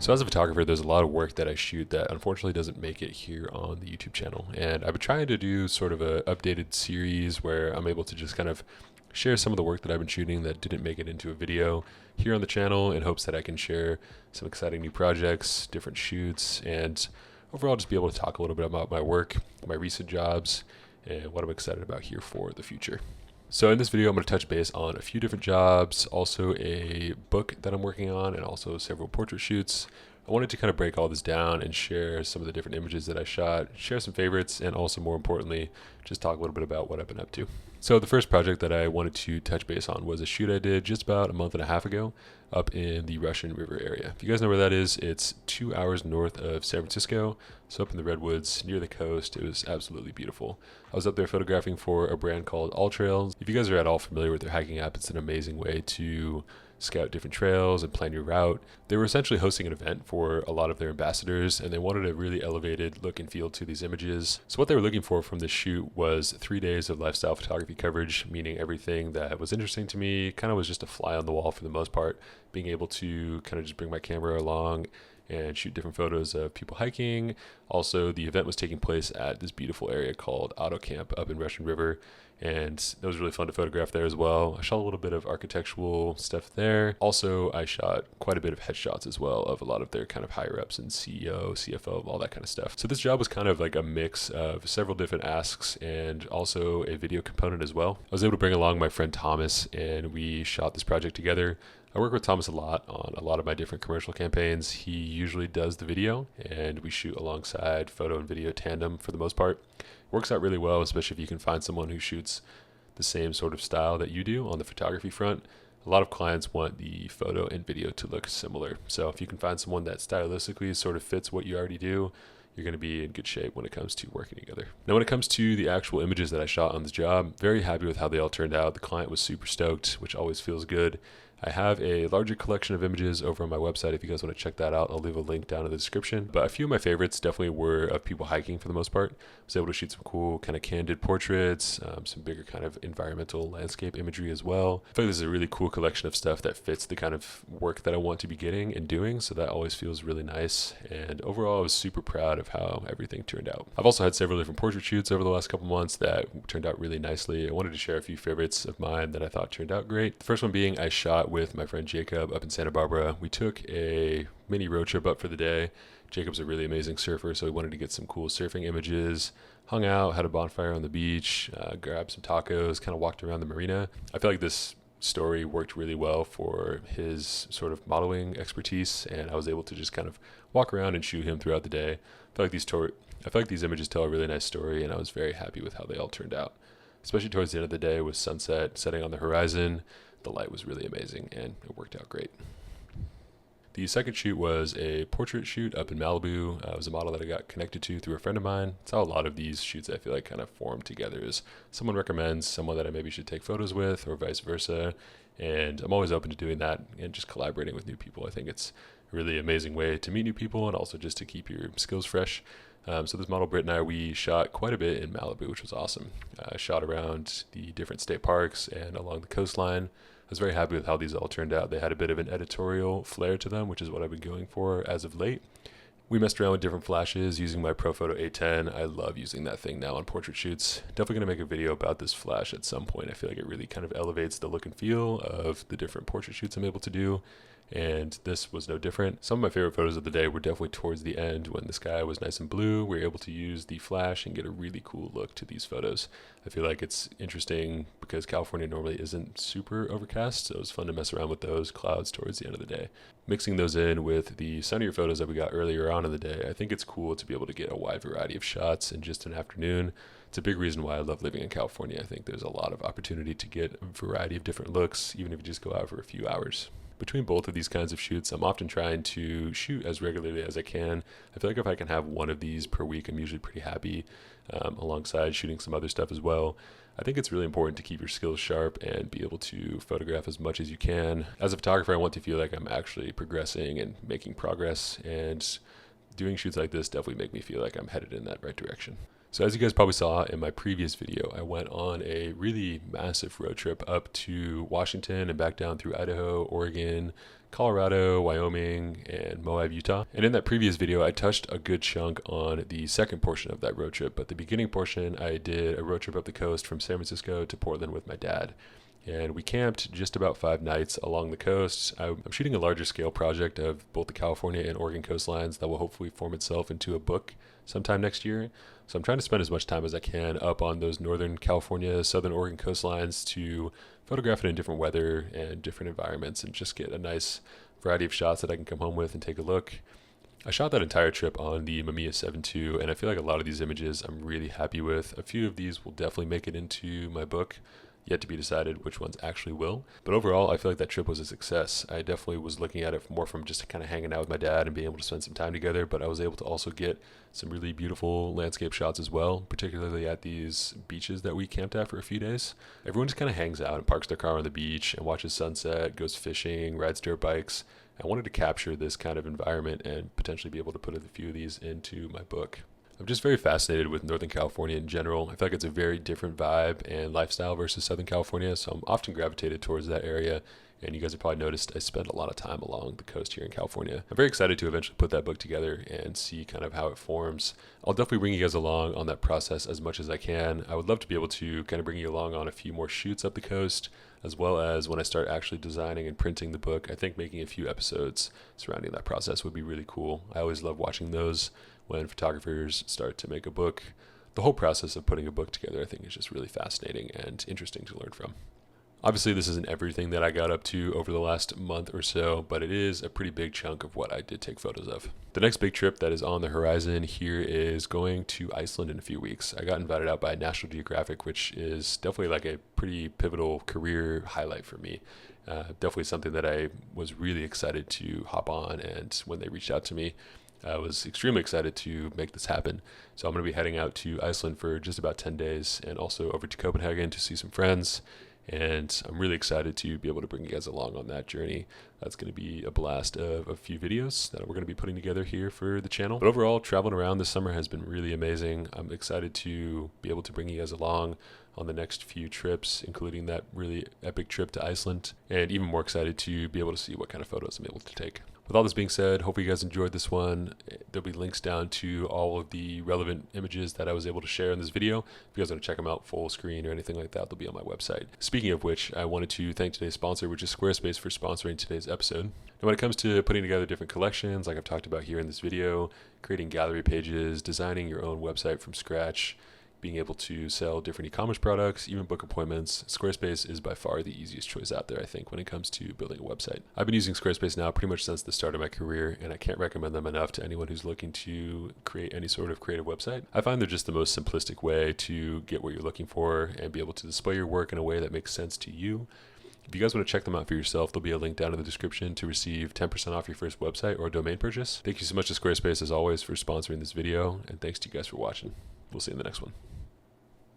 So as a photographer, there's a lot of work that I shoot that unfortunately doesn't make it here on the YouTube channel. And I've been trying to do sort of a updated series where I'm able to just kind of share some of the work that I've been shooting that didn't make it into a video here on the channel, in hopes that I can share some exciting new projects, different shoots, and overall just be able to talk a little bit about my work, my recent jobs, and what I'm excited about here for the future. So in this video, I'm going to touch base on a few different jobs, also a book that I'm working on, and also several portrait shoots. I wanted to kind of break all this down and share some of the different images that I shot, share some favorites, and also more importantly, just talk a little bit about what I've been up to. So the first project that I wanted to touch base on was a shoot I did just about a month and a half ago up in the Russian River area. If you guys know where that is, it's 2 hours north of San Francisco, so up in the redwoods near the coast. It was absolutely beautiful. I was up there photographing for a brand called All Trails. If you guys are at all familiar with their hiking app, it's an amazing way to scout different trails and plan your route. They were essentially hosting an event for a lot of their ambassadors, and they wanted a really elevated look and feel to these images. So what they were looking for from this shoot was 3 days of lifestyle photography coverage, meaning everything that was interesting to me kind of was just a fly on the wall for the most part, being able to kind of just bring my camera along and shoot different photos of people hiking. Also, the event was taking place at this beautiful area called Auto Camp up in Russian River, and it was really fun to photograph there as well. I shot a little bit of architectural stuff there. Also, I shot quite a bit of headshots as well of a lot of their kind of higher ups and CEO, CFO, all that kind of stuff. So this job was kind of like a mix of several different asks and also a video component as well. I was able to bring along my friend Thomas, and we shot this project together. I work with Thomas a lot on a lot of my different commercial campaigns. He usually does the video, and we shoot alongside photo and video tandem for the most part. It works out really well, especially if you can find someone who shoots the same sort of style that you do on the photography front. A lot of clients want the photo and video to look similar. So if you can find someone that stylistically sort of fits what you already do, you're going to be in good shape when it comes to working together. Now, when it comes to the actual images that I shot on this job, very happy with how they all turned out. The client was super stoked, which always feels good. I have a larger collection of images over on my website. If you guys want to check that out, I'll leave a link down in the description. But a few of my favorites definitely were of people hiking for the most part. I was able to shoot some cool kind of candid portraits, some bigger kind of environmental landscape imagery as well. I feel like this is a really cool collection of stuff that fits the kind of work that I want to be getting and doing. So that always feels really nice. And overall, I was super proud of how everything turned out. I've also had several different portrait shoots over the last couple months that turned out really nicely. I wanted to share a few favorites of mine that I thought turned out great. The first one being I shot with my friend Jacob up in Santa Barbara. We took a mini road trip up for the day. Jacob's a really amazing surfer, so we wanted to get some cool surfing images. Hung out, had a bonfire on the beach, grabbed some tacos, kind of walked around the marina. I feel like this story worked really well for his sort of modeling expertise, and I was able to just kind of walk around and shoot him throughout the day. I feel like these images tell a really nice story, and I was very happy with how they all turned out, especially towards the end of the day with sunset setting on the horizon. The light was really amazing, and it worked out great. The second shoot was a portrait shoot up in Malibu. It was a model that I got connected to through a friend of mine. It's how a lot of these shoots I feel like kind of form together, is someone recommends someone that I maybe should take photos with, or vice versa. And I'm always open to doing that and just collaborating with new people. I think it's a really amazing way to meet new people and also just to keep your skills fresh. So this model, Britt, and I, we shot quite a bit in Malibu, which was awesome. I shot around the different state parks and along the coastline. I was very happy with how these all turned out. They had a bit of an editorial flair to them, which is what I've been going for as of late. We messed around with different flashes using my Profoto A10. I love using that thing now on portrait shoots. Definitely going to make a video about this flash at some point. I feel like it really kind of elevates the look and feel of the different portrait shoots I'm able to do, and this was no different. Some of my favorite photos of the day were definitely towards the end when the sky was nice and blue. We were able to use the flash and get a really cool look to these photos. I feel like it's interesting because California normally isn't super overcast, so it was fun to mess around with those clouds towards the end of the day. Mixing those in with the sunnier photos that we got earlier on in the day, I think it's cool to be able to get a wide variety of shots in just an afternoon. It's a big reason why I love living in California. I think there's a lot of opportunity to get a variety of different looks, even if you just go out for a few hours. Between both of these kinds of shoots, I'm often trying to shoot as regularly as I can. I feel like if I can have one of these per week, I'm usually pretty happy, alongside shooting some other stuff as well. I think it's really important to keep your skills sharp and be able to photograph as much as you can. As a photographer, I want to feel like I'm actually progressing and making progress, and doing shoots like this definitely make me feel like I'm headed in that right direction. So as you guys probably saw in my previous video, I went on a really massive road trip up to Washington and back down through Idaho, Oregon, Colorado, Wyoming, and Moab, Utah. And in that previous video, I touched a good chunk on the second portion of that road trip. But the beginning portion, I did a road trip up the coast from San Francisco to Portland with my dad. And we camped just about 5 nights along the coast. I'm shooting a larger scale project of both the California and Oregon coastlines that will hopefully form itself into a book sometime next year. So I'm trying to spend as much time as I can up on those Northern California, Southern Oregon coastlines to photograph it in different weather and different environments and just get a nice variety of shots that I can come home with and take a look. I shot that entire trip on the Mamiya 7 II, and I feel like a lot of these images I'm really happy with. A few of these will definitely make it into my book. Yet to be decided which ones actually will. But overall, I feel like that trip was a success. I definitely was looking at it more from just kind of hanging out with my dad and being able to spend some time together, but I was able to also get some really beautiful landscape shots as well, particularly at these beaches that we camped at for a few days. Everyone just kind of hangs out and parks their car on the beach and watches sunset, goes fishing, rides dirt bikes. I wanted to capture this kind of environment and potentially be able to put a few of these into my book. I'm just very fascinated with Northern California in general. I feel like it's a very different vibe and lifestyle versus Southern California, so I'm often gravitated towards that area. And you guys have probably noticed I spend a lot of time along the coast here in California. I'm very excited to eventually put that book together and see kind of how it forms. I'll definitely bring you guys along on that process as much as I can. I would love to be able to kind of bring you along on a few more shoots up the coast, as well as when I start actually designing and printing the book. I think making a few episodes surrounding that process would be really cool. I always love watching those when photographers start to make a book. The whole process of putting a book together, I think, is just really fascinating and interesting to learn from. Obviously, this isn't everything that I got up to over the last month or so, but it is a pretty big chunk of what I did take photos of. The next big trip that is on the horizon here is going to Iceland in a few weeks. I got invited out by National Geographic, which is definitely like a pretty pivotal career highlight for me. Definitely something that I was really excited to hop on, and when they reached out to me, I was extremely excited to make this happen. So I'm going to be heading out to Iceland for just about 10 days and also over to Copenhagen to see some friends. And I'm really excited to be able to bring you guys along on that journey. That's going to be a blast of a few videos that we're going to be putting together here for the channel. But overall, traveling around this summer has been really amazing. I'm excited to be able to bring you guys along on the next few trips, including that really epic trip to Iceland, and even more excited to be able to see what kind of photos I'm able to take. With all this being said, hope you guys enjoyed this one. There'll be links down to all of the relevant images that I was able to share in this video. If you guys want to check them out full screen or anything like that, they'll be on my website. Speaking of which, I wanted to thank today's sponsor, which is Squarespace, for sponsoring today's episode. And when it comes to putting together different collections, like I've talked about here in this video, creating gallery pages, designing your own website from scratch, being able to sell different e-commerce products, even book appointments, Squarespace is by far the easiest choice out there, I think, when it comes to building a website. I've been using Squarespace now pretty much since the start of my career, and I can't recommend them enough to anyone who's looking to create any sort of creative website. I find they're just the most simplistic way to get what you're looking for and be able to display your work in a way that makes sense to you. If you guys want to check them out for yourself, there'll be a link down in the description to receive 10% off your first website or domain purchase. Thank you so much to Squarespace, as always, for sponsoring this video, and thanks to you guys for watching. We'll see you in the next one.